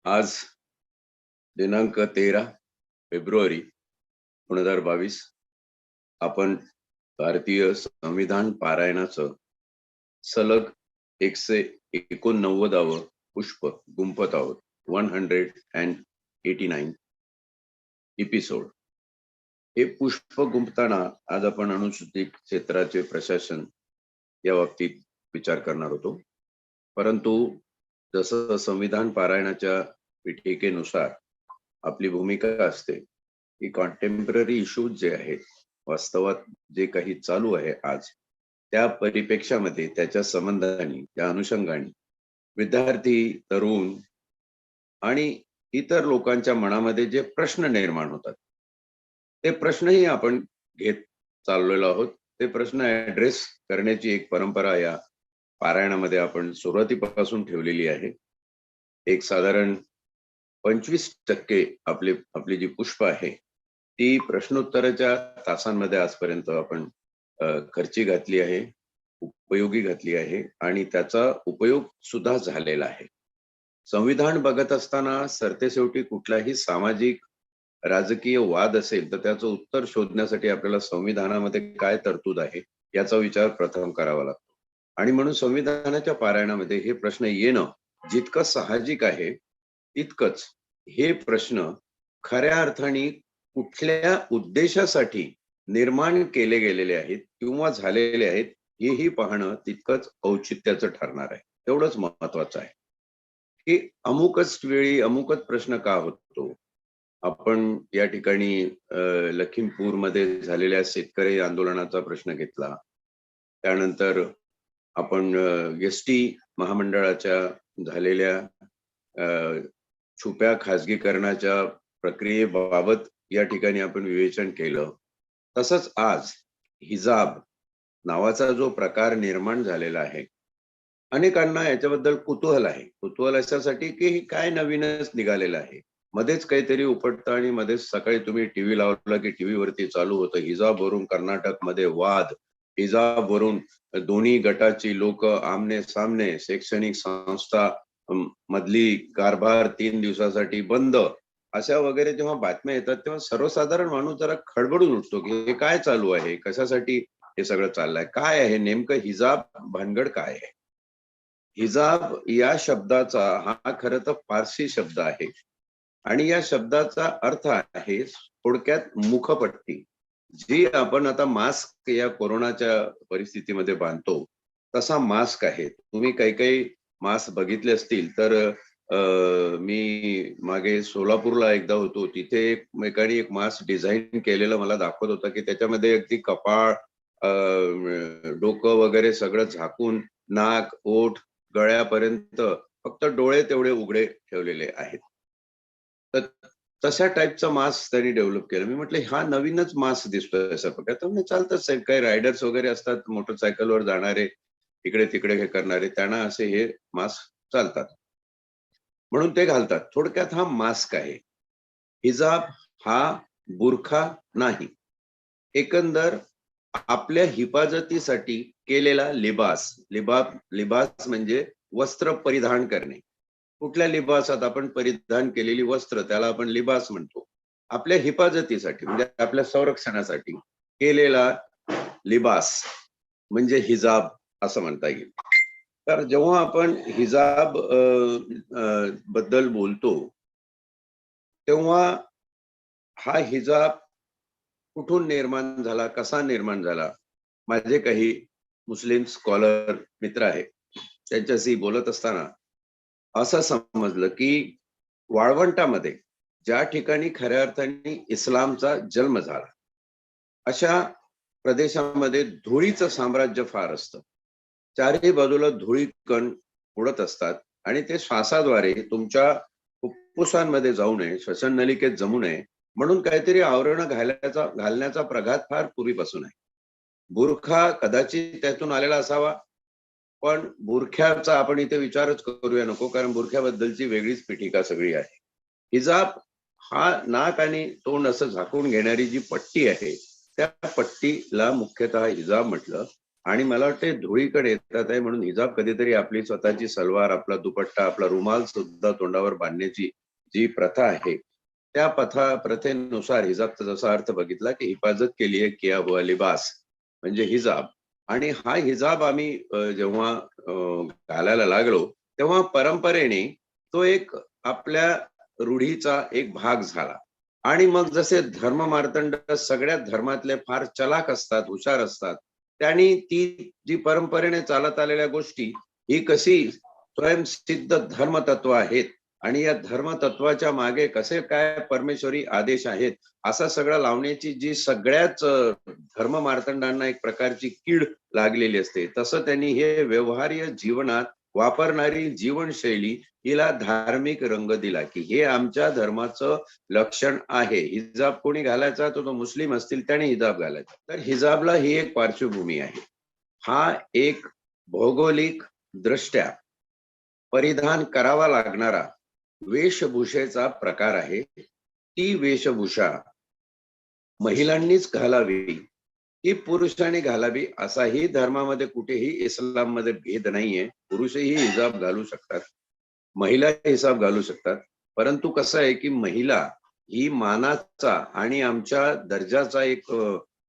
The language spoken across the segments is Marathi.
आज दिनांक 13 फेब्रुवारी 2022 आपण भारतीय संविधान पारायणाचं सलग 189व पुष्प गुंफत आहोत. 189 एपिसोड. हे पुष्प गुंफताना आज आपण अनुसूचित क्षेत्राचे प्रशासन या बाबतीत विचार करणार होतो. परंतु जसं संविधान पारायणाच्या पीठिकेनुसार आपली भूमिका असते की कॉन्टेम्पररी इश्यूज जे आहेत, वास्तवात जे काही चालू आहे आज, त्या परिप्रेक्षामध्ये त्याच्या संबंधाने त्या अनुषंगाने विद्यार्थी, तरुण आणि इतर लोकांच्या मनामध्ये जे प्रश्न निर्माण होतात ते प्रश्नही आपण घेत चाललेलो आहोत. ते प्रश्न ऍड्रेस करण्याची एक परंपरा या पारायणामध्ये आपण सुरुवातीपासून ठेवलेली आहे. एक साधारण 25% आपली जी पुष्प आहे ती प्रश्नोत्तराच्या तासांमध्ये आजपर्यंत आपण खर्ची घातली आहे, उपयोगी घातली आहे आणि त्याचा उपयोग सुद्धा झालेला आहे. संविधान बघत असताना सरतेशेवटी कुठलाही सामाजिक राजकीय वाद असेल तर त्याचं उत्तर शोधण्यासाठी आपल्याला संविधानामध्ये काय तरतूद आहे याचा विचार प्रथम करावा लागतो. आणि म्हणून संविधानाच्या पारायणामध्ये हे प्रश्न येणं जितकं साहजिक आहे तितकंच हे प्रश्न खऱ्या अर्थाने कुठल्या उद्देशासाठी निर्माण केले गेलेले आहेत किंवा झालेले आहेत हेही पाहणं तितकंच औचित्याचं ठरणार आहे. तेवढंच महत्वाचं आहे की अमुकच वेळी अमुकच प्रश्न का होतो. आपण या ठिकाणी लखीमपूरमध्ये झालेल्या शेतकरी आंदोलनाचा प्रश्न घेतला. त्यानंतर आपण एसटी महामंडळाच्या झालेल्या छुप्या खाजगीकरणाच्या प्रक्रियेबाबत या ठिकाणी आपण विवेचन केलं. तसंच आज हिजाब नावाचा जो प्रकार निर्माण झालेला आहे, अनेकांना याच्याबद्दल कुतूहल आहे. कुतूहल अशासाठी की हे काय नवीनच निघालेलं आहे. मध्येच काहीतरी उपटतं आणि मध्येच सकाळी तुम्ही टीव्ही लावला की टीव्ही वरती चालू होतं हिजाबवरून कर्नाटकमध्ये वाद, हिजाबवरून दोन्ही गटाची लोक आमने सामने, शैक्षणिक संस्था मधली कारभार 3 दिवसासाठी बंद, अशा वगैरे जेव्हा बातम्या येतात तेव्हा सर्वसाधारण माणूस जरा खडबडून उठतो की हे काय चालू आहे, कशासाठी हे सगळं चाललंय, काय आहे नेमकं हिजाब भानगड काय आहे. हिजाब या शब्दाचा हा खरं तर फारसी शब्द आहे आणि या शब्दाचा अर्थ आहे थोडक्यात मुखपट्टी, जी आपण आता मास्क या कोरोनाच्या परिस्थितीमध्ये बांधतो तसा मास्क आहे. तुम्ही काही काही मास्क बघितले असतील तर मी मागे सोलापूरला एकदा होतो, तिथे एकाने एक मास्क डिझाईन केलेलं मला दाखवत होता की त्याच्यामध्ये अगदी कपाळ, डोकं वगैरे सगळं झाकून, नाक, ओठ, गळ्यापर्यंत फक्त डोळे तेवढे उघडे ठेवलेले आहेत. तर तशा टाईपचा मास्क त्यांनी डेव्हलप केला. मी म्हटलं हा नवीनच मास्क दिसतोय अशा प्रकारे. तर म्हणजे चालतंच साहेब, काही रायडर्स वगैरे असतात मोटरसायकलवर जाणारे, इकडे तिकडे हे करणारे, त्यांना असे हे मास्क चालतात म्हणून ते घालतात. थोडक्यात हा मास्क आहे. हिजाब हा बुरखा नाही, एकंदर आपल्या हिफाजतीसाठी केलेला लिबास. लिबास म्हणजे वस्त्र परिधान करणे. कुठल्या लिबासात आपण परिधान केलेली वस्त्र त्याला आपण लिबास म्हणतो. आपल्या हिफाजतीसाठी म्हणजे आपल्या संरक्षणासाठी केलेला लिबास म्हणजे हिजाब असं म्हणता येईल. तर जेव्हा आपण हिजाब बद्दल बोलतो तेव्हा हा हिजाब कुठून निर्माण झाला, कसा निर्माण झाला. माझे काही मुस्लिम स्कॉलर मित्र आहेत, त्यांच्याशी बोलत असताना असं समजलं की वाळवंटामध्ये ज्या ठिकाणी खऱ्या अर्थाने इस्लामचा जन्म झाला अशा प्रदेशामध्ये धुळीचं साम्राज्य फार असतं. चारही बाजूला धुळी कण उडत असतात आणि ते श्वासाद्वारे तुमच्या फुफ्फुसांमध्ये जाऊ नये, श्वसन नलिकेत जमू नये म्हणून काहीतरी आवरण घालण्याचा प्रघात फार पूर्वीपासून आहे. बुरखा कदाचित त्यातून आलेला असावा, पण बुरख्याचा आपण इथे विचारच करूया नको, कारण बुरख्याबद्दलची वेगळीच पीठिका सगळी आहे. हिजाब हा नाक आणि तोंड असं झाकून घेणारी जी पट्टी आहे त्या पट्टीला मुख्यतः हिजाब म्हटलं. आणि मला वाटते धुळीकडे येतात आहे म्हणून हिजाब कधीतरी आपली स्वतःची सलवार, आपला दुपट्टा, आपला रुमाल सुद्धा तोंडावर बांधण्याची जी प्रथा आहे, त्या प्रथेनुसार हिजाबचा जसा अर्थ बघितला की हिफाजत के लिए किया हुआ लिबास म्हणजे हिजाब. आणि हा हिजाब आम्ही जेव्हा घालायला लागलो तेव्हा परंपरेने तो एक आपल्या रूढीचा एक भाग झाला. आणि मग जसे धर्म मार्तंड सगळ्याच धर्मातले फार चलाक असतात, हुशार असतात, त्यांनी ती जी परंपरेने चालत आलेल्या गोष्टी ही कशी स्वयंसिद्ध धर्मतत्व आहेत आणि या धर्मतत्वाच्या मागे कसे काय परमेश्वरी आदेश आहेत असं सगळं लावण्याची जी सगळ्याच धर्म मार्तंडांना एक प्रकारची कीड लागलेली असते, तसं त्यांनी हे व्यवहार्य जीवनात वापरणारी जीवनशैली हिला धार्मिक रंग दिला की हे आमच्या धर्माचं लक्षण आहे. हिजाब कोणी घालायचा तो मुस्लिम असतील त्याने हिजाब घालायचा. तर हिजाबला ही एक पार्श्वभूमी आहे. हा एक भौगोलिक दृष्ट्या परिधान करावा लागणारा वेशभूषेचा प्रकार आहे. ती वेशभूषा महिलांनीच घालावी की पुरुषांनी घालावी असाही धर्मामध्ये कुठेही इस्लाम मध्ये भेद नाहीये. पुरुषही हिजाब घालू शकतात, महिला हिजाब घालू शकतात. परंतु कसं आहे की महिला ही मानाचा आणि आमच्या दर्जाचा एक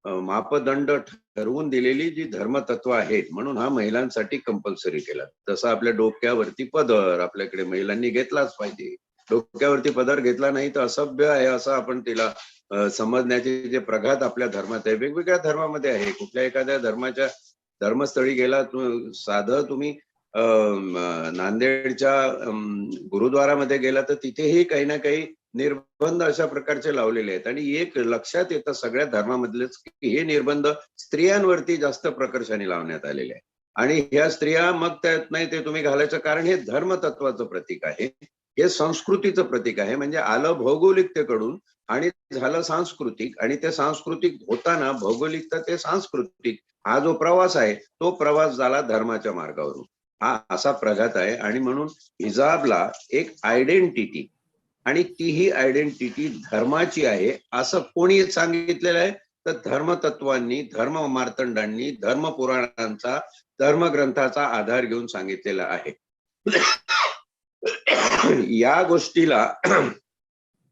मापदंड ठरवून दिलेली जी धर्मतत्व आहेत म्हणून हा महिलांसाठी कंपल्सरी केला. जसं आपल्या डोक्यावरती पदर आपल्याकडे महिलांनी घेतलाच पाहिजे. डोक्यावरती पदर घेतला नाही तर असभ्य आहे असं आपण तिला समजण्याचे जे प्रघात आपल्या धर्मात आहे, वेगवेगळ्या धर्मामध्ये आहे. कुठल्या एखाद्या धर्माच्या धर्मस्थळी गेला साधं तुम्ही नांदेडच्या गुरुद्वारामध्ये गेला तर तिथेही काही ना काही निर्बंध अशा प्रकारचे लावलेले आहेत. आणि एक लक्षात येतं सगळ्या धर्मामधलेच की हे निर्बंध स्त्रियांवरती जास्त प्रकर्षाने लावण्यात आलेले आहे. आणि ह्या स्त्रिया मग त्यात नाही ते तुम्ही घालायचं कारण हे धर्मतत्वाचं प्रतीक आहे, हे संस्कृतीचं प्रतीक आहे. म्हणजे आलं भौगोलिकतेकडून आणि झालं सांस्कृतिक, आणि ते सांस्कृतिक होताना भौगोलिकता ते सांस्कृतिक हा जो प्रवास आहे तो प्रवास झाला धर्माच्या मार्गावरून. हा असा प्रघात आहे. आणि म्हणून हिजाबला एक आयडेंटिटी आणि तीही आयडेंटिटी धर्माची आहे असं कोणी सांगितलेलं आहे तर धर्मतत्वांनी, धर्म मार्तंडांनी, धर्मपुराणांचा, धर्मग्रंथाचा आधार घेऊन सांगितलेला आहे. या गोष्टीला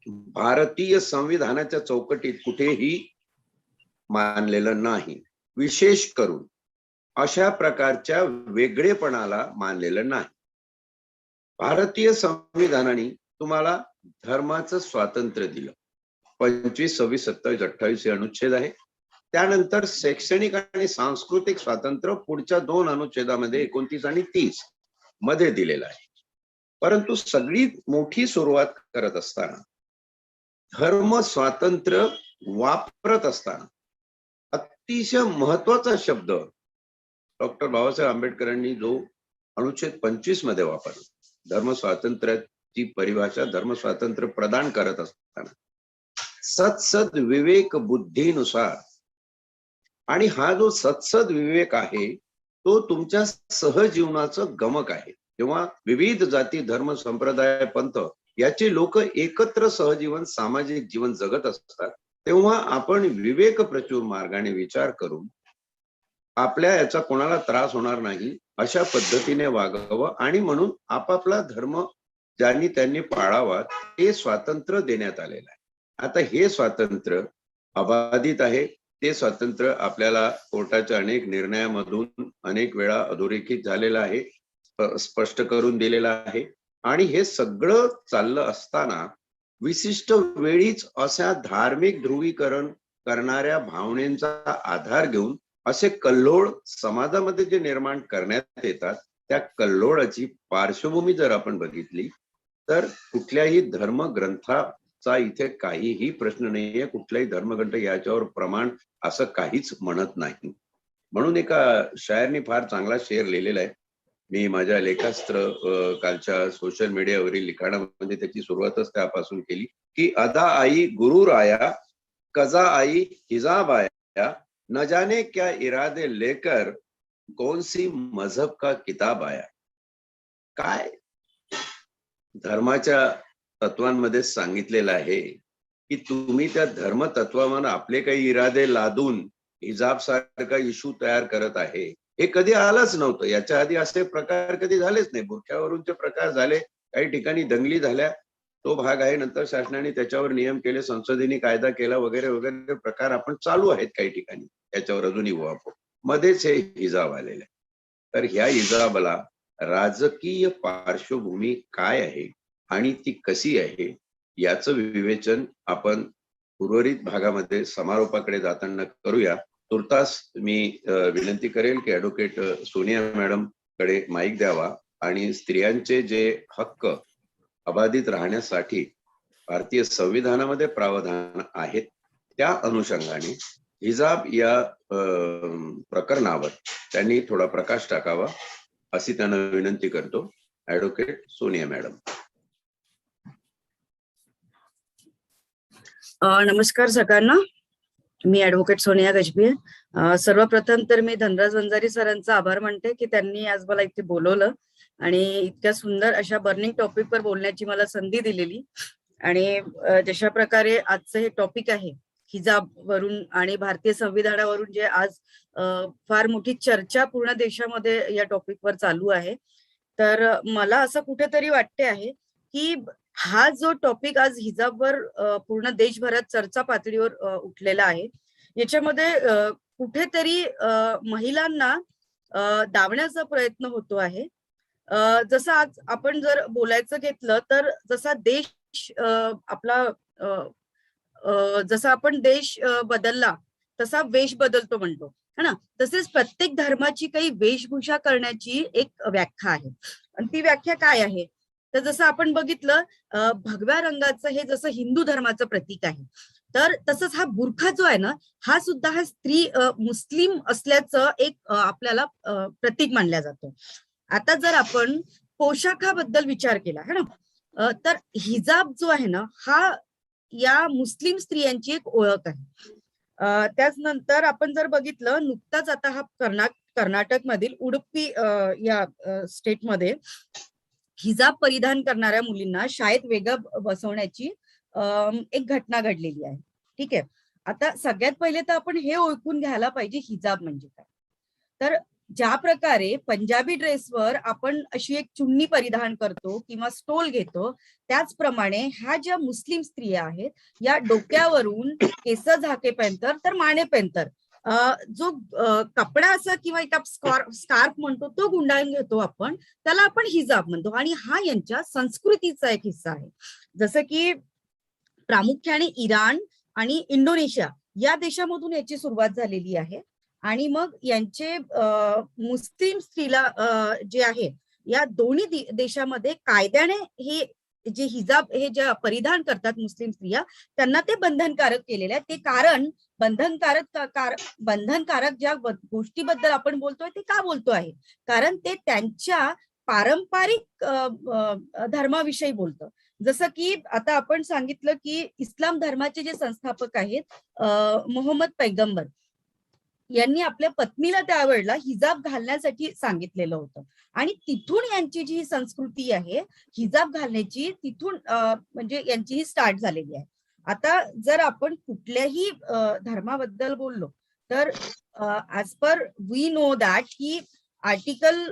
भारतीय संविधानाच्या चौकटीत कुठेही मानलेलं नाही. विशेष करून अशा प्रकारच्या वेगळेपणाला मानलेलं नाही. भारतीय संविधानाने तुम्हाला धर्माचं स्वातंत्र्य दिलं. 25, 26, 27, 28 हे अनुच्छेद आहे. त्यानंतर शैक्षणिक आणि सांस्कृतिक स्वातंत्र्य पुढच्या 2 अनुच्छेदामध्ये 29 आणि 30 मध्ये दिलेलं आहे. परंतु सगळी मोठी सुरुवात करत असताना धर्म स्वातंत्र्य वापरत असताना अतिशय महत्वाचा शब्द डॉक्टर बाबासाहेब आंबेडकरांनी जो अनुच्छेद 25 मध्ये वापरला, धर्म स्वातंत्र्याची परिभाषा धर्म स्वातंत्र्य प्रदान करत असताना सत्सद विवेक बुद्धीनुसार, आणि हा जो सत्सद विवेक आहे तो तुमच्या सहजीवनाचं गमक आहे. तेव्हा विविध जाती, धर्म, संप्रदाय, पंथ याचे लोक एकत्र सहजीवन, सामाजिक जीवन जगत असतात, तेव्हा आपण विवेक प्रचूर मार्गाने विचार करून आपल्या याचा कोणाला त्रास होणार नाही अशा पद्धतीने वागावं. आणि म्हणून आपापला धर्म ज्यांनी त्यांनी पाळावा ते स्वातंत्र्य देण्यात आलेलं आहे. आता हे स्वातंत्र्य अबाधित आहे. ते स्वातंत्र्य आपल्याला कोर्टाच्या अनेक निर्णयामधून अनेक वेळा अधोरेखित झालेलं आहे, स्पष्ट करून दिलेलं आहे. आणि हे सगळं चाललं असताना विशिष्ट वेळीच अशा धार्मिक ध्रुवीकरण करणाऱ्या भावनेचा आधार घेऊन असे कल्लोळ समाजामध्ये जे निर्माण करण्यात येतात, त्या कल्लोळाची पार्श्वभूमी जर आपण बघितली तर कुठल्याही धर्मग्रंथाचा इथे काहीही प्रश्न नाहीये. कुठल्याही धर्मग्रंथ याच्यावर प्रमाण असं काहीच म्हणत नाही. म्हणून एका शायरनी फार चांगला शेर लिहिलेला आहे. मी माझ्या लेखास्त्र कालच्या सोशल मीडियावरील लिखाणामध्ये त्याची सुरुवातच त्यापासून केली की अदा आई गुरूर आया, कजा आई हिजाब आया, न जाने क्या इरादे लेकर कौन सी मजहब का किताब आया. काय धर्माच्या तत्वांमध्ये सांगितलेलं आहे की तुम्ही त्या धर्मतत्वावर आपले काही इरादे लादून हिजाब सारखा इश्यू तयार करत आहे, हे कधी आलंच नव्हतं. याच्या आधी असे प्रकार कधी झालेच नाही. बुरख्यावरूनचे प्रकार झाले, काही ठिकाणी दंगली झाल्या, तो भाग आहे. नंतर शासनाने त्याच्यावर नियम केले, संसदेने कायदा केला वगैरे वगैरे प्रकार आपण चालू आहेत काही ठिकाणी. त्याच्यावर अजूनही उहापोह. मध्येच हे हिजाब आलेले. तर ह्या हिजाबला राजकीय पार्श्वभूमी काय आहे आणि ती कशी आहे याचं विवेचन आपण उर्वरित भागामध्ये समारोपाकडे जाताना करूया. तुर्तास मी विनंती करेल की ऍडव्होकेट सोनिया मॅडम कडे माईक द्यावा आणि स्त्रियांचे जे हक्क अबाधित राहण्यासाठी भारतीय संविधानामध्ये प्रावधान आहेत त्या अनुषंगाने हिजाब या प्रकरणावर त्यांनी थोडा प्रकाश टाकावा अशी त्यांना विनंती करतो. Advocate Sonia madam. नमस्कार सगळ्यांना. मी ऍडव्होकेट सोनिया गजबी. सर्वप्रथम तर मी धनराज वंजारी सरांचा आभार मानते की त्यांनी आज मला इथे बोलवलं आणि इतक्या सुंदर अशा बर्निंग टॉपिकवर बोलण्याची मला संधी दिलेली. आणि जशा प्रकारे आजचं हे टॉपिक आहे हिजाब वरून आणि भारतीय संविधानावरून जे आज फार मोठी चर्चा पूर्ण देशामध्ये या टॉपिकवर चालू आहे, तर मला असं कुठेतरी वाटते आहे की हा जो टॉपिक आज हिजाबवर पूर्ण देशभरात चर्चा पातळीवर उठलेला आहे, याच्यामध्ये कुठेतरी महिलांना दाबण्याचा प्रयत्न होतो आहे. जसं आज आपण जर बोलायचं घेतलं तर जसा देश आपला जसा आपण देश बदलला तसा वेश बदलतो म्हणतो है ना, तसेच प्रत्येक धर्माची काही वेशभूषा करण्याची एक व्याख्या आहे. आणि ती व्याख्या काय आहे तर जसं आपण बघितलं भगव्या रंगाचं हे जसं हिंदू धर्माचं प्रतीक आहे, तर तसंच हा बुरखा जो आहे ना हा सुद्धा हा स्त्री मुस्लिम असल्याचं एक आपल्याला प्रतीक मानला जातो. आता जर आपण पोशाखाबद्दल विचार केला है ना, तर हिजाब जो आहे ना हा या मुस्लिम स्त्रियांची एक ओळख आहे. त्याच नंतर आपण जर बघितलं नुकताच आता हा कर्नाटक मधील उडुपी या स्टेटमध्ये हिजाब परिधान करणाऱ्या मुलींना शाळेत वेगळं बसवण्याची एक घटना घडलेली आहे. ठीक आहे. आता सगळ्यात पहिले तर आपण हे ओळखून घ्यायला पाहिजे हिजाब म्हणजे काय. तर ज्या प्रकारे पंजाबी ड्रेसवर आपण अशी एक चुन्नी परिधान करतो किंवा स्टोल घेतो, त्याचप्रमाणे ह्या ज्या मुस्लिम स्त्रिया आहेत या डोक्यावरून केस झाके पेंतर तर माने पेंतर जो कपडा असा किंवा एका स्कार्फ म्हणतो तो गुंडाळून घेतो आपण, त्याला आपण हिजाब म्हणतो. आणि हा यांच्या संस्कृतीचा एक हिस्सा आहे. जसं की प्रामुख्याने इराण आणि इंडोनेशिया या देशामधून याची सुरुवात झालेली आहे. आणि मग यांचे मुस्लिम स्त्रीला जे आहे या दोन्ही देशामध्ये कायद्याने हे जे हिजाब हे जे परिधान करतात मुस्लिम स्त्रिया त्यांना ते बंधनकारक केलेले आहे. ते कारण बंधनकारक ज्या गोष्टीबद्दल आपण बोलतोय ते का बोलतो आहे, कारण ते त्यांच्या पारंपरिक धर्माविषयी बोलतं. जसं की आता आपण सांगितलं की इस्लाम धर्माचे जे संस्थापक आहेत मोहम्मद पैगंबर यांनी आपल्या पत्नीला त्यावेळेला हिजाब घालण्यासाठी सांगितलेलं होतं. आणि तिथून यांची जी संस्कृती आहे हिजाब घालण्याची तिथून म्हणजे यांची ही स्टार्ट झालेली आहे. आता जर आपण कुठल्याही धर्माबद्दल बोललो तर as per we know that की आर्टिकल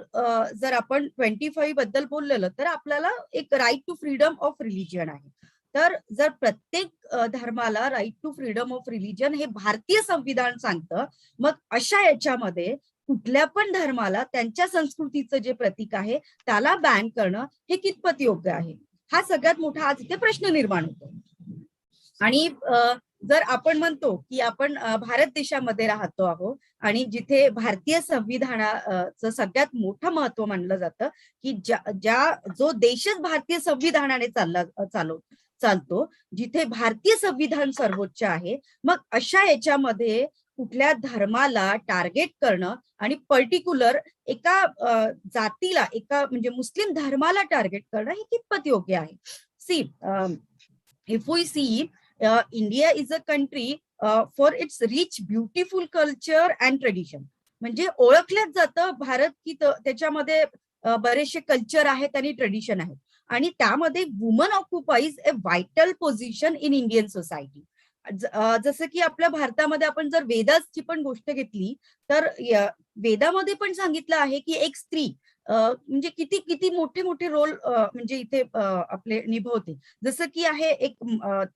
जर आपण 25 बद्दल बोललेलं तर आपल्याला एक right to freedom of religion आहे. तर जर प्रत्येक धर्माला right to freedom of religion हे भारतीय संविधान सांगतं, मग अशा याच्यामध्ये कुठल्या पण धर्माला त्यांच्या संस्कृतीचं जे प्रतीक आहे त्याला बॅन करणं हे कितपत योग्य आहे, हा सगळ्यात मोठा आज इथे प्रश्न निर्माण होतो. आणि जर आपण म्हणतो की आपण भारत देशामध्ये राहतो आहोत आणि जिथे भारतीय संविधानाचं सगळ्यात मोठं महत्व मानलं जातं की जो देशच भारतीय संविधानाने चालतो, जिथे भारतीय संविधान सर्वोच्च आहे, मग अशा याच्यामध्ये कुठल्या धर्माला टार्गेट करणं आणि पर्टिक्युलर एका जातीला एका म्हणजे मुस्लिम धर्माला टार्गेट करणं हे कितपत योग्य आहे. See if we see India is a country for its rich beautiful culture and tradition. म्हणजे ओळखल्याच जातं भारत की त्याच्यामध्ये बरेचसे कल्चर आहेत आणि ट्रेडिशन आहेत आणि त्यामध्ये woman occupies a vital position in Indian society. जसं की आपल्या भारतामध्ये आपण जर वेदाची पण गोष्ट घेतली तर वेदामध्ये पण सांगितलं आहे की एक स्त्री म्हणजे किती किती मोठे मोठे रोल म्हणजे इथे आपले निभवते. जसं की आहे एक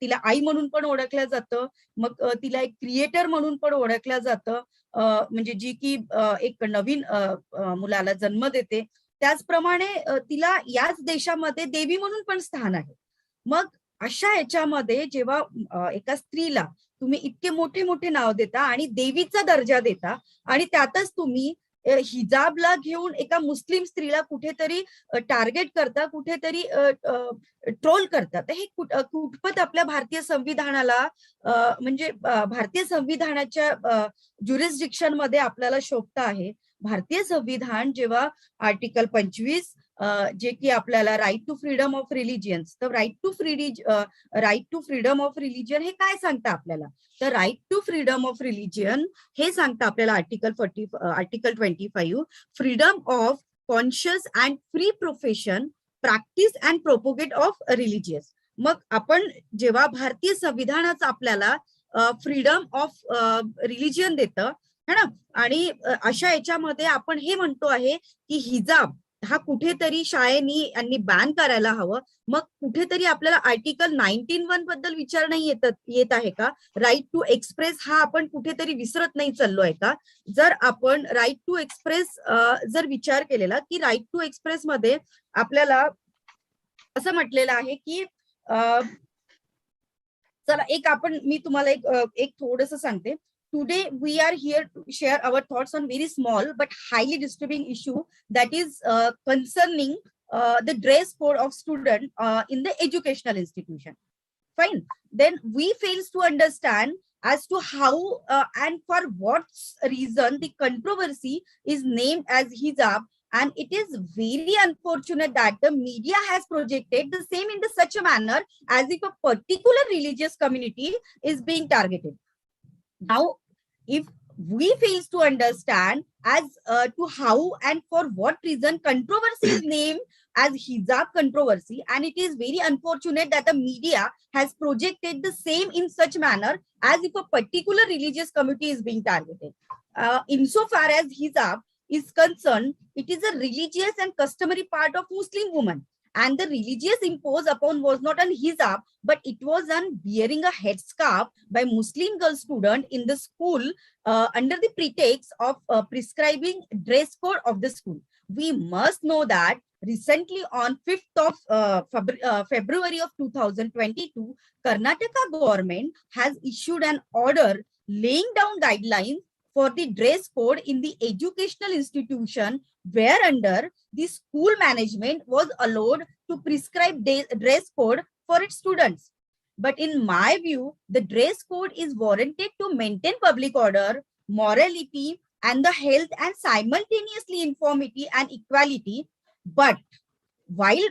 तिला आई म्हणून पण ओळखलं जातं, मग तिला एक क्रिएटर म्हणून पण ओळखलं जातं, म्हणजे जी की एक नवीन मुलाला जन्म देते. त्याचप्रमाणे तिला याच देशामध्ये देवी म्हणून पण स्थान आहे. मग अशा याच्यामध्ये जेव्हा एका स्त्रीला तुम्ही इतके मोठे मोठे नाव देता आणि देवीचा दर्जा देता आणि त्यातच तुम्ही हिजाबला घेऊन एका मुस्लिम स्त्रीला कुठेतरी टार्गेट करता, कुठेतरी ट्रोल करता, तर हे कुठपत आपल्या भारतीय संविधानाला म्हणजे भारतीय संविधानाच्या ज्युरिस्डिक्शन मध्ये आपल्याला शोभता आहे. भारतीय संविधान जेव्हा आर्टिकल 25 जे की आपल्याला right to freedom of religions, तर right to freedom of religion हे काय सांगतं आपल्याला, तर right to freedom of religion हे सांगतं आपल्याला article 25, freedom of conscious and free profession, practice and propagate of religious. मग आपण जेव्हा भारतीय संविधानाचं आपल्याला फ्रीडम ऑफ रिलिजियन देतं है ना, आणि अशा याच्यामध्ये आपण हे म्हणतो आहे की हिजाब हा कुठेतरी शाळेनी यांनी बॅन करायला हवं. मग कुठेतरी आपल्याला आर्टिकल 19(1) बद्दल विचार नाही येत आहे का? राईट टू एक्सप्रेस हा आपण कुठेतरी विसरत नाही चाललोय का? जर आपण राईट टू एक्सप्रेस जर विचार केलेला की राईट टू एक्सप्रेस मध्ये आपल्याला असं म्हटलेलं आहे की चला मी तुम्हाला एक थोडंसं सांगते. Today we are here to share our thoughts on very small but highly disturbing issue that is concerning the dress code of student in the educational institution. Fine. Then we fails to understand as to how and for what reason the controversy is named as hijab, and it is very unfortunate that the media has projected the same in such a manner as if a particular religious community is being targeted. Now, if we fails to understand as to how and for what reason controversy is named as hijab controversy, and it is very unfortunate that the media has projected the same in such manner as if a particular religious community is being targeted. Insofar as hijab is concerned, it is a religious and customary part of Muslim women, and the religious imposed upon was not an hijab, but it was on wearing a headscarf by Muslim girl student in the school under the pretext of prescribing dress code of the school. We must know that recently on 5th of February of 2022, Karnataka government has issued an order laying down guidelines for the dress code in the educational institution, whereunder the school management was allowed to prescribe dress code for its students. But in my view, the dress code is warranted to maintain public order, morality, and the health, and simultaneously uniformity and equality. But while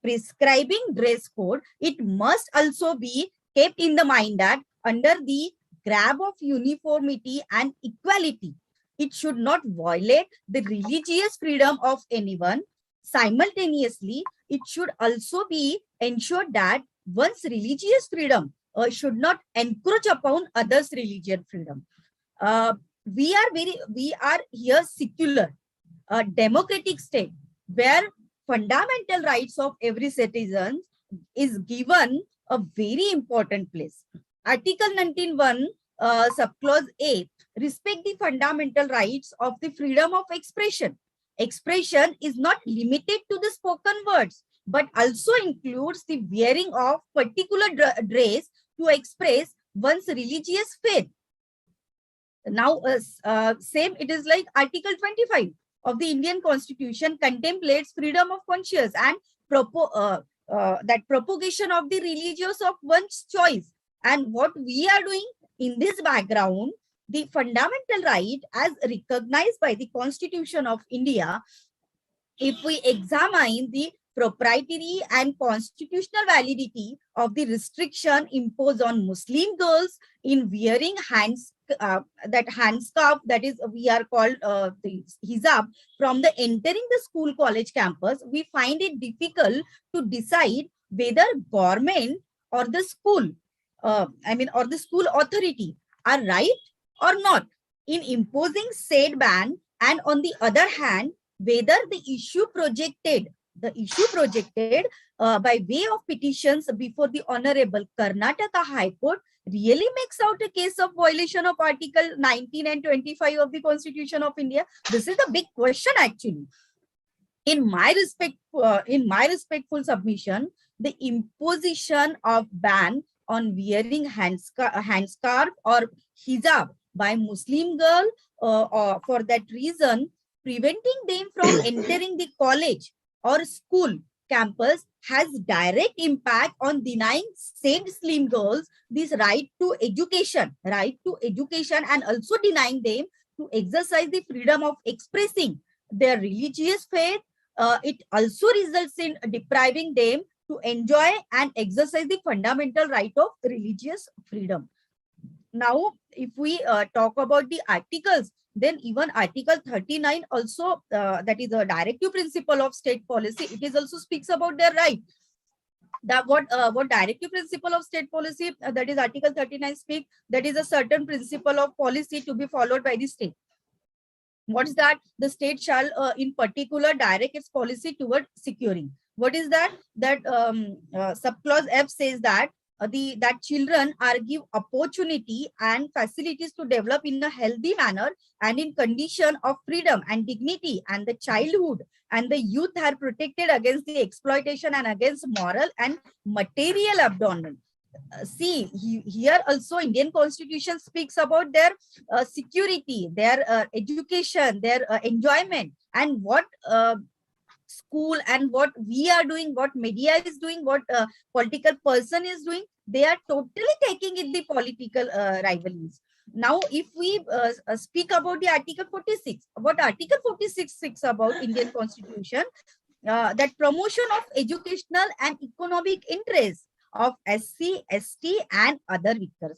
prescribing dress code, it must also be kept in the mind that under the grab of uniformity and equality, it should not violate the religious freedom of anyone. Simultaneously, it should also be ensured that one's religious freedom should not encroach upon others' religious freedom. We are here secular, a democratic state where fundamental rights of every citizen is given a very important place. Article 19(1) subclause A respect the fundamental rights of the freedom of expression. Expression is not limited to the spoken words, but also includes the wearing of particular dress to express one's religious faith. Now, same it is like Article 25 of the Indian Constitution contemplates freedom of conscience and that propagation of the religious of one's choice. And what we are doing in this background, the fundamental right as recognized by the Constitution of India, if we examine the proprietary and constitutional validity of the restriction imposed on Muslim girls in wearing that handscarf, that is we are called the hijab, from the entering the school college campus, we find it difficult to decide whether government or the school or the school authority are right or not in imposing said ban, and on the other hand, whether the issue projected by way of petitions before the Honorable Karnataka High Court really makes out a case of violation of Article 19 and 25 of the Constitution of India. This is the big question actually. In my respectful submission, the imposition of ban on wearing handscarf or hijab by Muslim girl, for that reason, preventing them from entering the college or school campus has direct impact on denying said Muslim girls this right to education, and also denying them to exercise the freedom of expressing their religious faith. It also results in depriving them to enjoy and exercise the fundamental right of religious freedom. Now, if we talk about the articles, then even Article 39 also, that is a directive principle of state policy, it is also speaks about their right. That what directive principle of state policy, that is Article 39 speak, that is a certain principle of policy to be followed by the state. What is that? The state shall in particular direct its policy toward securing. What is that? That subclause F says that that children are give opportunity and facilities to develop in a healthy manner and in condition of freedom and dignity, and the childhood and the youth are protected against the exploitation and against moral and material abandonment. See, here also Indian Constitution speaks about their security, their education, their enjoyment, and what school and what we are doing, what media is doing, what political person is doing. They are totally taking it the political rivalries. Now, if we speak about the Article 46, what Article 46 speaks about Indian Constitution, that promotion of educational and economic interests of SC, ST and other weaker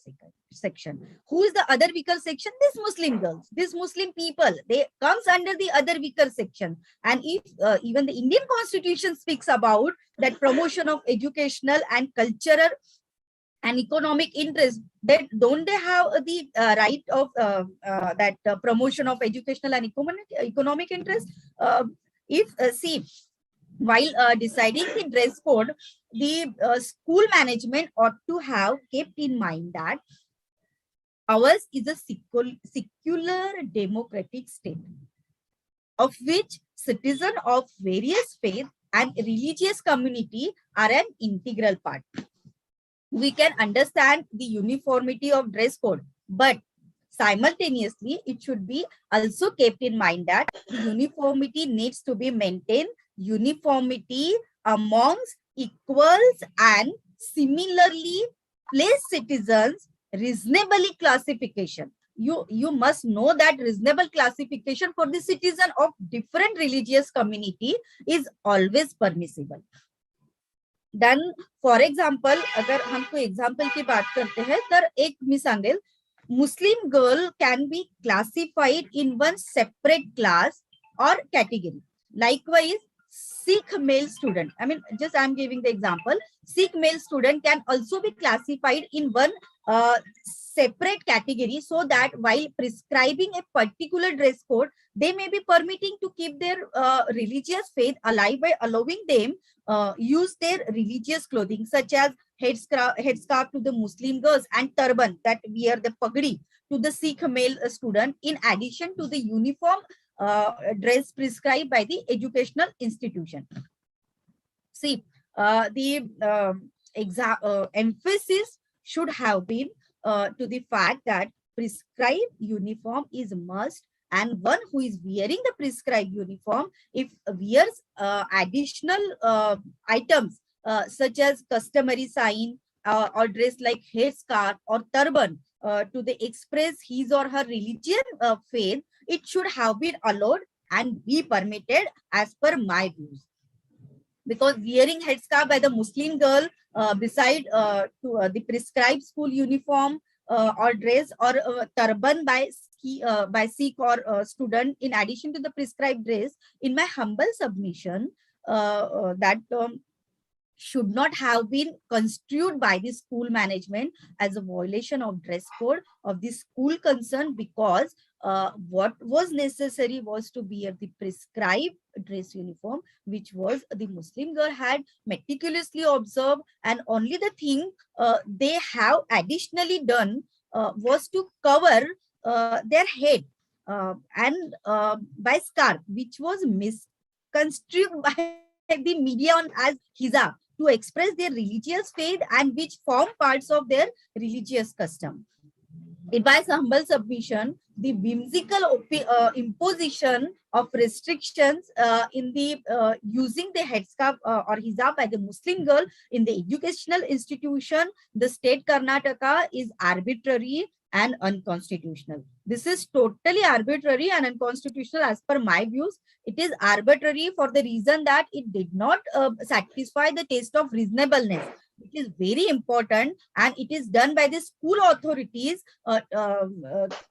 section. Who is the other weaker section? These Muslim girls, these Muslim people, they comes under the other weaker section. And if even the Indian Constitution speaks about that promotion of educational and cultural and economic interest, then don't they have the right of that promotion of educational and economic interest? See, while deciding the dress code, the school management ought to have kept in mind that ours is a secular democratic state, of which citizens of various faith and religious community are an integral part. We can understand the uniformity of dress code, but simultaneously, it should be also kept in mind that the uniformity needs to be maintained, uniformity amongst equals and similarly placed citizens, reasonably classification. You must know that reasonable classification for the citizen of different religious community is always permissible. Then, for example, अगर हम कोई example की बात करते हैं, तर एक मी सांगेल, Muslim girl can be classified in one separate class or category. Likewise, Sikh male student, I'm giving the example, Sikh male student can also be classified in one separate category, so that while prescribing a particular dress code, they may be permitting to keep their religious faith alive by allowing them use their religious clothing, such as headscarf to the Muslim girls and turban that wear the pagdi to the Sikh male student, in addition to the uniform dress prescribed by the educational institution. See, the emphasis should have been to the fact that prescribed uniform is must, and one who is wearing the prescribed uniform, if wears additional items such as customary sign or dress like headscarf or turban to the express his or her religion faith, it should have been allowed and be permitted as per my views. Because wearing headscarf by the Muslim girl beside the prescribed school uniform or dress, or turban by Sikh or student in addition to the prescribed dress, in my humble submission, that should not have been construed by the school management as a violation of dress code of the school concerned, because what was necessary was to wear the prescribed dress uniform, which was the Muslim girl had meticulously observed, and only the thing they have additionally done was to cover their head by scarf, which was misconstrued by the media on as hijab, to express their religious faith and which form parts of their religious custom. In my humble submission, the whimsical imposition of restrictions in the using the headscarf or hijab by the Muslim girl in the educational institution, the state Karnataka, is arbitrary and unconstitutional. This is totally arbitrary and unconstitutional as per my views. It is arbitrary for the reason that it did not satisfy the test of reasonableness, which is very important, and it is done by the school authorities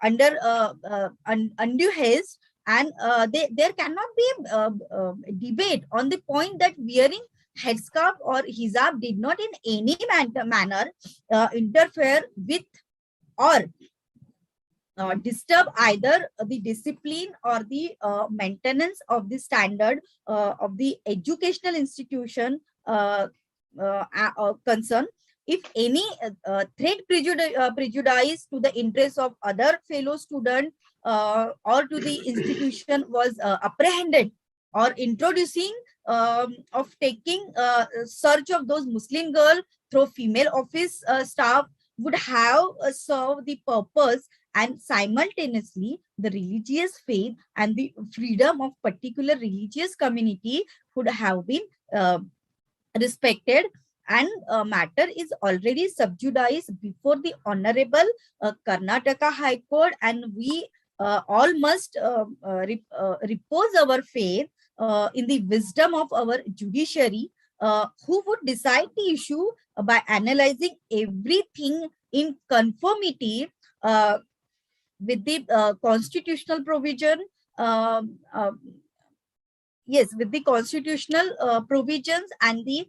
under undue haste, and there cannot be debate on the point that wearing headscarf or hijab did not in any manner interfere with or disturb either the discipline or the maintenance of the standard of the educational institution concern. If any threat prejudice to the interests of other fellow student or to the institution was apprehended, or introducing of taking search of those Muslim girl through female office staff would have served the purpose, and simultaneously the religious faith and the freedom of particular religious community would have been respected, and matter is already sub judice before the Honorable Karnataka High Court, and we all must repose our faith in the wisdom of our judiciary, who would decide the issue by analyzing everything in conformity with the constitutional provision, with the constitutional provisions and the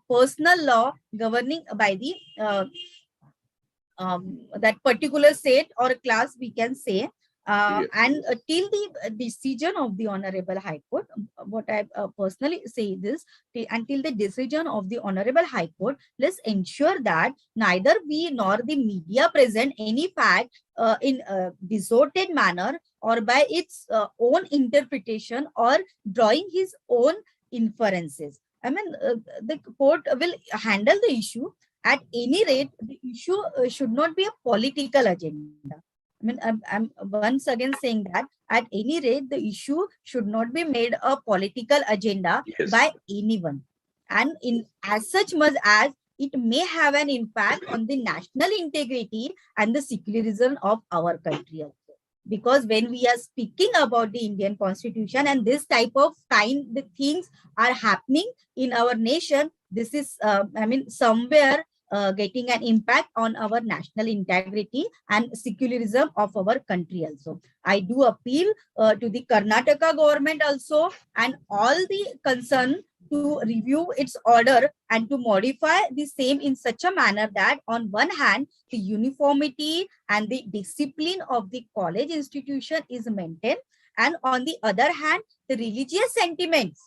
personal law governing by the that particular state or class, we can say. And till the decision of the Honorable High Court, what I personally say this, until the decision of the Honorable High Court, let's ensure that neither we nor the media present any fact in a distorted manner or by its own interpretation or drawing his own inferences. I mean, the court will handle the issue. At any rate, the issue should not be a political agenda. I mean, I'm once again saying that at any rate, the issue should not be made a political agenda by anyone. And in as such much as it may have an impact on the national integrity and the secularism of our country also. Because when we are speaking about the Indian Constitution and this type of the things are happening in our nation, this is, somewhere getting an impact on our national integrity and secularism of our country also. I do appeal to the Karnataka government also and all the concerned to review its order and to modify the same in such a manner that on one hand, the uniformity and the discipline of the college institution is maintained, and on the other hand, the religious sentiments,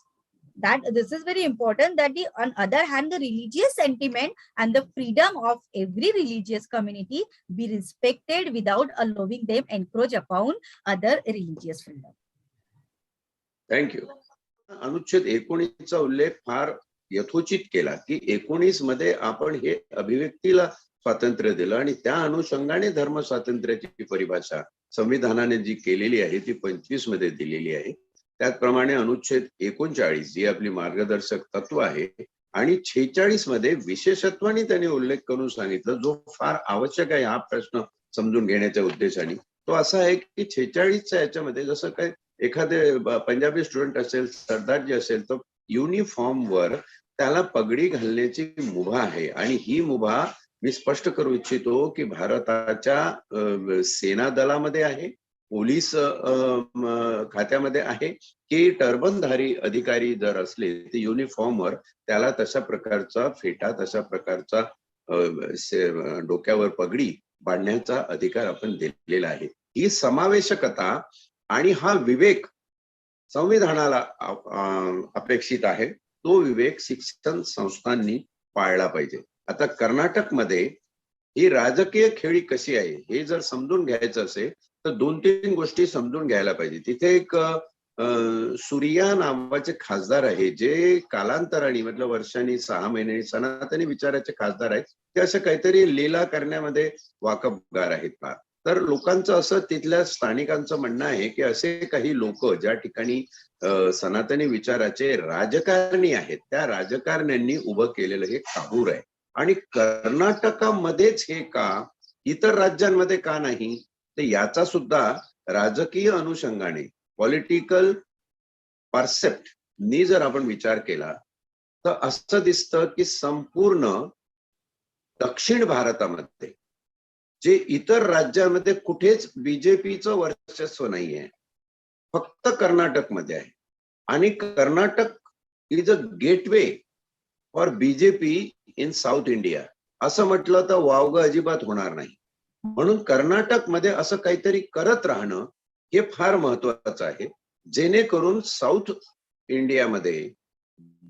that this is very important, that the on other hand, the religious sentiment and the freedom of every religious community be respected without allowing them encroach upon other religious freedom. Thank you. अनुच्छेद 19 चा उल्लेख फार यथोचित केला की 19 मध्ये आपण हे अभिव्यक्तीला स्वातंत्र्य दिलं आणि त्या अनुषंगाने धर्म स्वातंत्र्याची परिभाषा संविधानाने जी केलेली आहे ती 25 मध्ये दिलेली आहे. त्याचप्रमाणे अनुच्छेद 39 जी आपली मार्गदर्शक तत्व आहे आणि 46 मध्ये विशेषत्वाने त्यांनी उल्लेख करून सांगितलं, जो फार आवश्यक आहे हा प्रश्न समजून घेण्याच्या उद्देशाने. तो असा आहे की 46च्या याच्यामध्ये जसं काय एखादे पंजाबी स्टुडंट असेल, सरदारजी असेल, तर युनिफॉर्म वर त्याला पगडी घालण्याची मुभा आहे आणि ही मुभा मी स्पष्ट करू इच्छितो की भारताच्या सेना दलामध्ये आहे, पोलीस खात्यामध्ये आहे की टर्बनधारी अधिकारी जर असले ते युनिफॉर्मवर त्याला तशा प्रकारचा फेटा, तशा प्रकारचा डोक्यावर पगडी बांधण्याचा अधिकार आपण दिलेला आहे. ही समावेशकता आणि हा विवेक संविधानाला अपेक्षित आहे. तो विवेक शिक्षण संस्थांनी पाळला पाहिजे. आता कर्नाटकमध्ये ही राजकीय खेळी कशी आहे हे जर समजून घ्यायचं असेल तर 2-3 गोष्टी समजून घ्यायला पाहिजे. तिथे एक सूर्या नावाचे खासदार आहे जे कालांतराने मतलब वर्षांनी 6 महिन्यांनी सनातनी विचाराचे खासदार आहेत. ते असं काहीतरी लीला करण्यामध्ये वाकबगार आहेत फार. तर लोकांचं असं तिथल्या स्थानिकांचं म्हणणं आहे की असे काही लोक ज्या ठिकाणी सनातनी विचाराचे राजकारणी आहेत त्या राजकारण्यांनी उभं केलेलं हे काहूर आहे. आणि कर्नाटकामध्येच हे का, इतर राज्यांमध्ये का नाही, तर याचा सुद्धा राजकीय अनुषंगाने पॉलिटिकल परसेप्ट नी जर आपण विचार केला तर असं दिसतं की संपूर्ण दक्षिण भारतामध्ये जे इतर राज्यांमध्ये कुठेच बीजेपीचं वर्चस्व नाहीये, फक्त कर्नाटकमध्ये आहे. आणि Karnataka is a gateway for BJP in south India असं म्हटलं तर वावगं अजिबात होणार नाही. म्हणून कर्नाटकमध्ये असं काहीतरी करत राहणं हे फार महत्वाचं आहे, जेणेकरून साऊथ इंडियामध्ये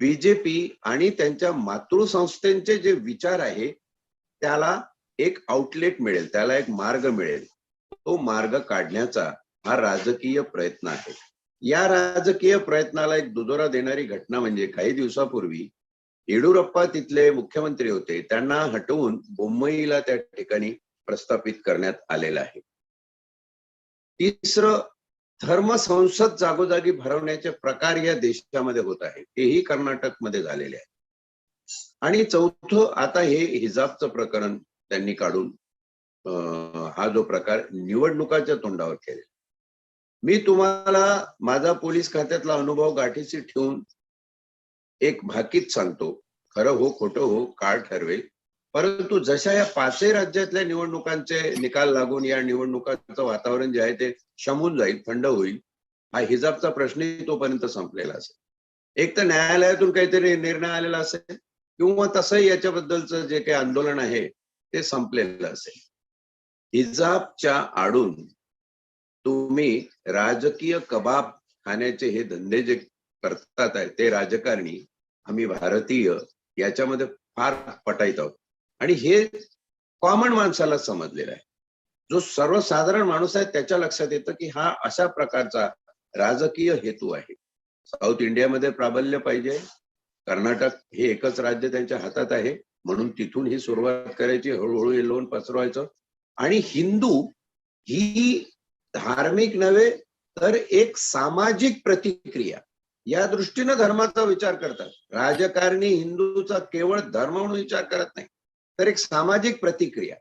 बीजेपी आणि त्यांच्या मातृसंस्थेचे जे विचार आहे त्याला एक आउटलेट मिळेल, त्याला एक मार्ग मिळेल. तो मार्ग काढण्याचा हा राजकीय प्रयत्न आहे. या राजकीय प्रयत्नाला एक दुजोरा देणारी घटना म्हणजे काही दिवसापूर्वी येडियुरप्पा तिथले मुख्यमंत्री होते, त्यांना हटवून बोम्मईला त्या ठिकाणी प्रस्थापित करण्यात आलेलं आहे. तिसरं, धर्म संसद जागोजागी भरवण्याचे प्रकार या देशामध्ये होत आहे, तेही कर्नाटकमध्ये झालेले आहे. आणि चौथं, आता हे हिजाबचं प्रकरण त्यांनी काढून हा जो प्रकार निवडणुकाच्या तोंडावर केला. मी तुम्हाला माझा पोलीस खात्यातला अनुभव गाठीशी ठेवून एक भाकीत सांगतो, खरं हो खोटं हो काळ ठरवेल. परंतु जशा या 5 राज्यातल्या निवडणुकांचे निकाल लागून या निवडणुकांचं वातावरण जे आहे ते शमून जाईल, थंड होईल, हा हिजाबचा प्रश्नही तोपर्यंत संपलेला असेल. एक तर न्यायालयातून काहीतरी निर्णय आलेला असेल किंवा तसंही याच्याबद्दलचं जे काही आंदोलन आहे ते संपलेलं असेल. हिजाबच्या आडून तुम्ही राजकीय कबाब खाण्याचे हे धंदे जे करतात आहे ते राजकारणी, आम्ही भारतीय याच्यामध्ये फार पटाईत आहोत. आणि हे कॉमन माणसाला समजलेलं आहे. जो सर्वसाधारण माणूस आहे त्याच्या लक्षात येतं की हा अशा प्रकारचा राजकीय हेतू आहे. साऊथ इंडियामध्ये प्राबल्य पाहिजे, कर्नाटक हे एकच राज्य त्यांच्या हातात आहे, म्हणून तिथून ही सुरुवात करायची, हळूहळू हे लोन पसरवायचं. आणि हिंदू ही धार्मिक नव्हे तर एक सामाजिक प्रतिक्रिया या दृष्टीने धर्माचा विचार करतात. राजकारणी हिंदूचा केवळ धर्म म्हणून विचार करत नाही, तर एक सामाजिक प्रतिक्रिया.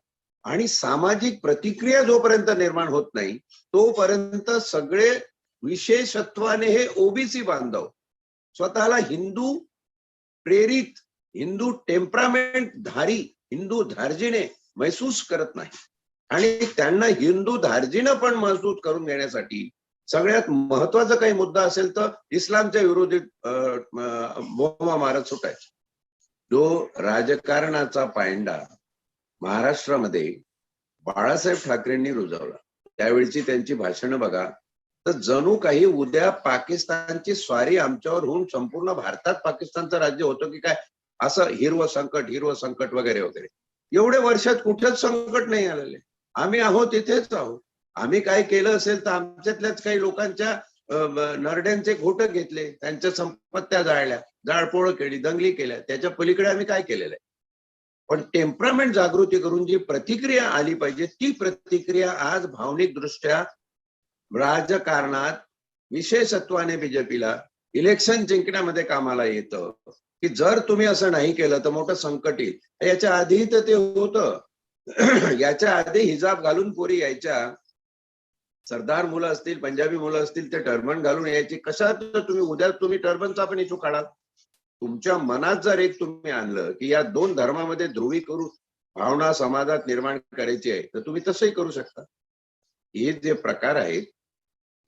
आणि सामाजिक प्रतिक्रिया जोपर्यंत निर्माण होत नाही तोपर्यंत सगळे विशेषत्वाने हे ओबीसी बांधव स्वतःला हिंदू प्रेरित, हिंदू टेम्परामेंट धारी, हिंदू धार्जिणे महसूस करत नाही. आणि त्यांना हिंदू धार्जिणं पण महसूस करून घेण्यासाठी सगळ्यात महत्वाचा काही मुद्दा असेल तर इस्लामच्या विरोधी बोंबा मारत सुटायचा. जो राजकारणाचा पायंडा महाराष्ट्रामध्ये बाळासाहेब ठाकरेंनी रुजवला, त्यावेळची त्यांची भाषणं बघा तर जणू काही उद्या पाकिस्तानची स्वारी आमच्यावर होऊन संपूर्ण भारतात पाकिस्तानचं राज्य होतं की काय, असं हिरवं संकट वगैरे वगैरे. एवढे वर्षात कुठेच संकट नाही आलेले. आम्ही आहोत इथेच आहोत. आम्ही काय केलं असेल तर आमच्यातल्याच काही लोकांच्या नरड्यांचे घोटं घेतले, त्यांच्या संपत्त्या जाळल्या, जाळपोळ केली, दंगली केल्या, त्याच्या पलीकडे आम्ही काय केलेलं आहे. पण टेम्परामेंट जागृती करून जी प्रतिक्रिया आली पाहिजे ती प्रतिक्रिया आज भावनिक दृष्ट्या राजकारणात विशेषत्वाने बीजेपीला इलेक्शन जिंकण्यामध्ये कामाला येतं की जर तुम्ही असं नाही केलं तर मोठं संकट येईल. याच्या आधी तर ते होतं. याच्या आधी हिजाब घालून पोरी यायच्या, सरदार मुलं असतील, पंजाबी मुलं असतील, ते टर्बन घालून यायची. कशात तुम्ही उद्या तुम्ही टर्बनचा पण इशू काढा. तुमच्या मनात जर एक तुम्ही आणलं की या 2 धर्मामध्ये ध्रुवीकरून भावना समाजात निर्माण करायची आहे तर तुम्ही तसंही करू शकता. हे जे प्रकार आहेत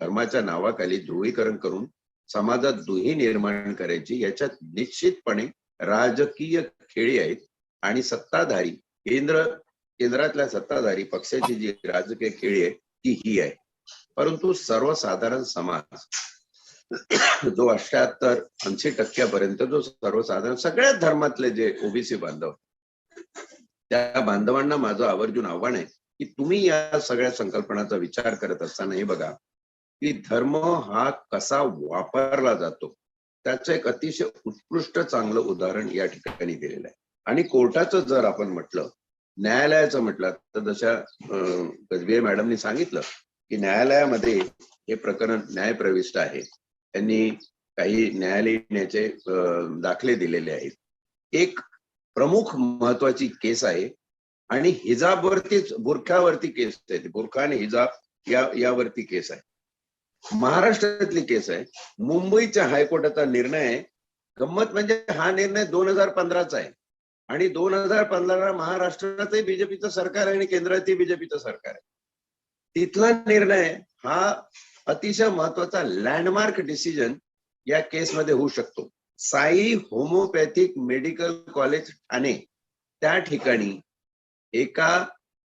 धर्माच्या नावाखाली ध्रुवीकरण करून समाजात दुही निर्माण करायची, याच्यात निश्चितपणे राजकीय खेळी आहेत. आणि सत्ताधारी केंद्रातल्या सत्ताधारी पक्षाची जी राजकीय खेळी आहे ती ही आहे. परंतु सर्वसाधारण समाज जो 78-80% जो सर्वसाधारण सगळ्याच धर्मातले जे ओबीसी बांधव, त्या बांधवांना माझं आवर्जून आव्हान आहे की तुम्ही या सगळ्या संकल्पनाचा विचार करत असताना हे बघा की धर्म हा कसा वापरला जातो त्याचं एक अतिशय उत्कृष्ट चांगलं उदाहरण या ठिकाणी दिलेलं आहे. आणि कोर्टाचं जर आपण म्हटलं, न्यायालयाचं म्हटलं, तर जशा गजभिये मॅडमनी सांगितलं की न्यायालयामध्ये हे प्रकरण न्यायप्रविष्ट आहे. त्यांनी काही न्यायालयाचे दाखले दिलेले आहेत. एक प्रमुख महत्वाची केस आहे आणि हिजाबवरतीच, बुरख्यावरती केस आहे. बुरखा आणि हिजाब यावरती केस आहे. महाराष्ट्रातली केस आहे. मुंबईच्या हायकोर्टाचा निर्णय आहे. गंमत म्हणजे हा निर्णय 2015चा आहे आणि 2015ला महाराष्ट्रातही बीजेपीचं सरकार आहे आणि केंद्रातही बीजेपीचं सरकार आहे. तिथला निर्णय हा अतिशय महत्वाचा लँडमार्क डिसिजन या केसमध्ये होऊ शकतो. Sai homeopathic medical college Thane, त्या ठिकाणी एका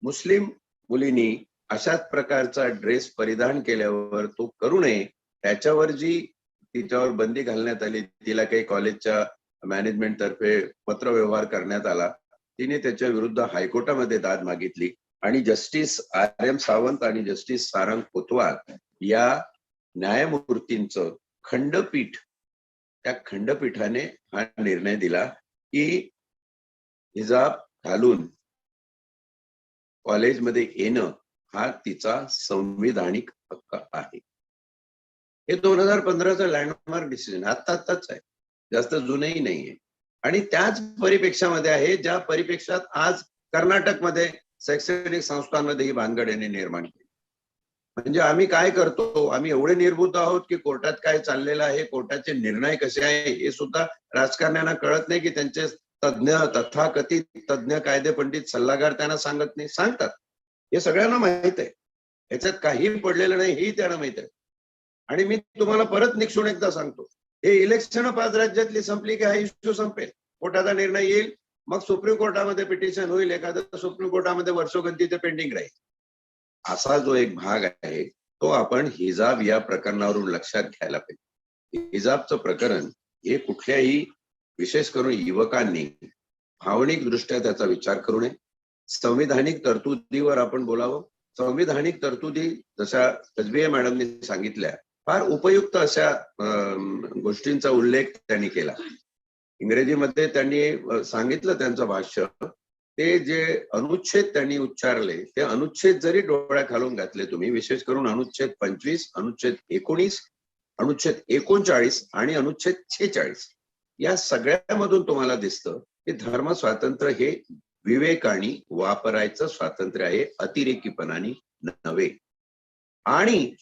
मुस्लिम मुलीनी अशाच प्रकारचा ड्रेस परिधान केल्यावर तो करू नये, त्याच्यावर जी तिच्यावर बंदी घालण्यात आली, तिला काही कॉलेजच्या मॅनेजमेंट तर्फे पत्रव्यवहार करण्यात आला. तिने त्याच्या विरुद्ध हायकोर्टामध्ये दाद मागितली आणि जस्टिस R.M. सावंत आणि जस्टिस सारंग कोतवाल या न्यायमूर्तींचं खंडपीठ, त्या खंडपीठाने हा निर्णय दिला की हिजाब घालून कॉलेजमध्ये येणं हा तिचा संविधानिक हक्क आहे. हे 2015चा लँडमार्क डिसिजन आत्ताच आहे, जास्त जुनही नाहीये. आणि त्याच परिपेक्षामध्ये आहे ज्या परिपेक्षात आज कर्नाटकमध्ये शैक्षणिक संस्थांमध्ये ही भानगड यांनी निर्माण केली. म्हणजे आम्ही काय करतो, आम्ही एवढे निर्बुद्ध आहोत की कोर्टात काय चाललेलं आहे, कोर्टाचे निर्णय कसे आहे हे सुद्धा राजकारण्यांना कळत नाही की त्यांचे तज्ज्ञ, तथाकथित तज्ज्ञ कायदे पंडित सल्लागार त्यांना सांगत नाही. सांगतात, हे सगळ्यांना माहित आहे, याच्यात काही पडलेलं नाही हेही त्यांना माहित आहे. आणि मी तुम्हाला परत निक्षून एकदा सांगतो, हे इलेक्शन 5 राज्यातली संपली की हा इश्यू संपेल, कोर्टाचा निर्णय येईल, मग सुप्रीम कोर्टामध्ये पिटिशन होईल, एखादं सुप्रीम कोर्टामध्ये वर्षोगणतीचे पेंडिंग राहील. असा जो एक भाग आहे तो आपण हिजाब या प्रकरणावरून लक्षात घ्यायला पाहिजे. हिजाबचं प्रकरण हे कुठल्याही, विशेष करून युवकांनी भावनिक दृष्ट्या त्याचा विचार करू नये. संविधानिक तरतुदीवर आपण बोलावं. संविधानिक तरतुदी जशा गजभिये मॅडमनी सांगितल्या, फार उपयुक्त अशा गोष्टींचा उल्लेख त्यांनी केला. इंग्रजीमध्ये त्यांनी सांगितलं त्यांचं भाष्य, ते जे अनुच्छेद त्यांनी उच्चारले ते अनुच्छेद जरी डोळ्याखालून घातले तुम्ही, विशेष करून अनुच्छेद 25, अनुच्छेद 19, अनुच्छेद 39 आणि अनुच्छेद 46, या सगळ्यामधून तुम्हाला दिसतं की धर्म स्वातंत्र्य हे विवेकाने वापरायचं स्वातंत्र्य आहे, अतिरेकीपणाने नव्हे. आणि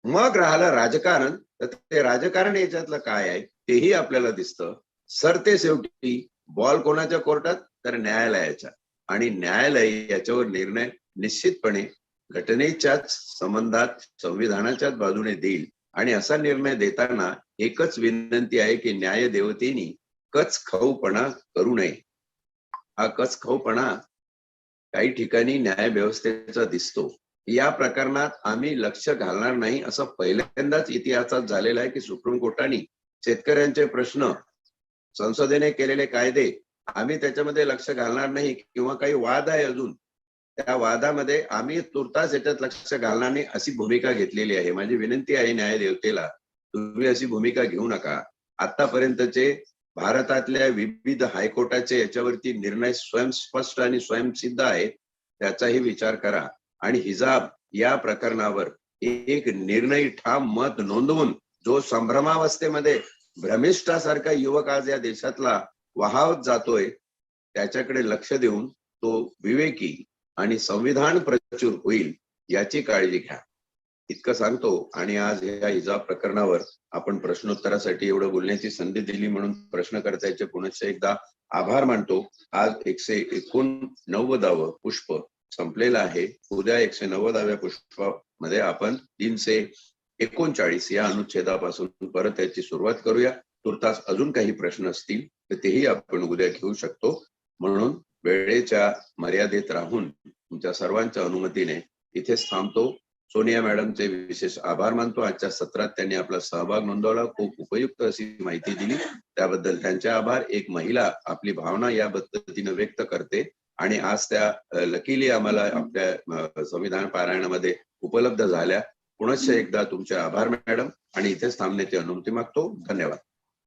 मग राहिलं राजकारण, तर ते राजकारण याच्यातलं काय आहे तेही आपल्याला दिसतं. सरते शेवटी बॉल कोणाच्या कोर्टात, तर न्यायालयाच्या. आणि न्यायालय याच्यावर निर्णय निश्चितपणे घटनेच्याच संबंधात संविधानाच्याच बाजूने देईल. आणि असा निर्णय देताना एकच विनंती आहे की न्यायदेवतेनी कचखाऊपणा करू नये. हा कचखाऊपणा काही ठिकाणी न्याय व्यवस्थेचा दिसतो. या प्रकरणात आम्ही लक्ष घालणार नाही असं पहिल्यांदाच इतिहासात झालेलं आहे की सुप्रीम कोर्टाने शेतकऱ्यांचे प्रश्न, संसदेने केलेले कायदे आम्ही त्याच्यामध्ये लक्ष घालणार नाही, किंवा काही वाद आहे अजून त्या वादामध्ये आम्ही तुर्तास याच्यात लक्ष घालणार नाही अशी भूमिका घेतलेली आहे. माझी विनंती आहे न्यायदेवतेला, तुम्ही अशी भूमिका घेऊ नका. आतापर्यंतचे भारतातल्या विविध हायकोर्टाचे याच्यावरती निर्णय स्वयंस्पष्ट आणि स्वयंसिद्ध आहेत, त्याचाही विचार करा. आणि हिजाब या प्रकरणावर एक निर्णय ठाम मत नोंदवून, जो संभ्रमावस्थेमध्ये भ्रमिष्ठासारखा युवक आज या देशातला वाहावत जातोय, त्याच्याकडे लक्ष देऊन तो विवेकी आणि संविधान प्रचूर होईल याची काळजी घ्या. इतकं सांगतो. आणि आज या हिजाब प्रकरणावर आपण प्रश्नोत्तरासाठी एवढं बोलण्याची संधी दिली म्हणून प्रश्नकर्त्याचे पुनश्च एकदा आभार मानतो. आज 189वे पुष्प संपलेला आहे. उद्या 190व्या पुष्पामध्ये आपण 339 या अनुच्छेदापासून परत त्याची सुरुवात करूया. तुर्तास अजून काही प्रश्न असतील तर तेही आपण उद्या घेऊ शकतो. म्हणून वेळेच्या मर्यादेत राहून तुमच्या सर्वांच्या अनुमतीने इथेच थांबतो. सोनिया मॅडमचे विशेष आभार मानतो. आजच्या सत्रात त्यांनी आपला सहभाग नोंदवला, खूप उपयुक्त अशी माहिती दिली, त्याबद्दल त्यांचे आभार. एक महिला आपली भावना या पद्धतीने व्यक्त करते आणि आज त्या लकीली आम्हाला आपल्या संविधान पारायणामध्ये उपलब्ध झाल्या. पुनश्च एकदा तुमचे आभार मॅडम, आणि इथेच थांबण्याची अनुमती मागतो. धन्यवाद.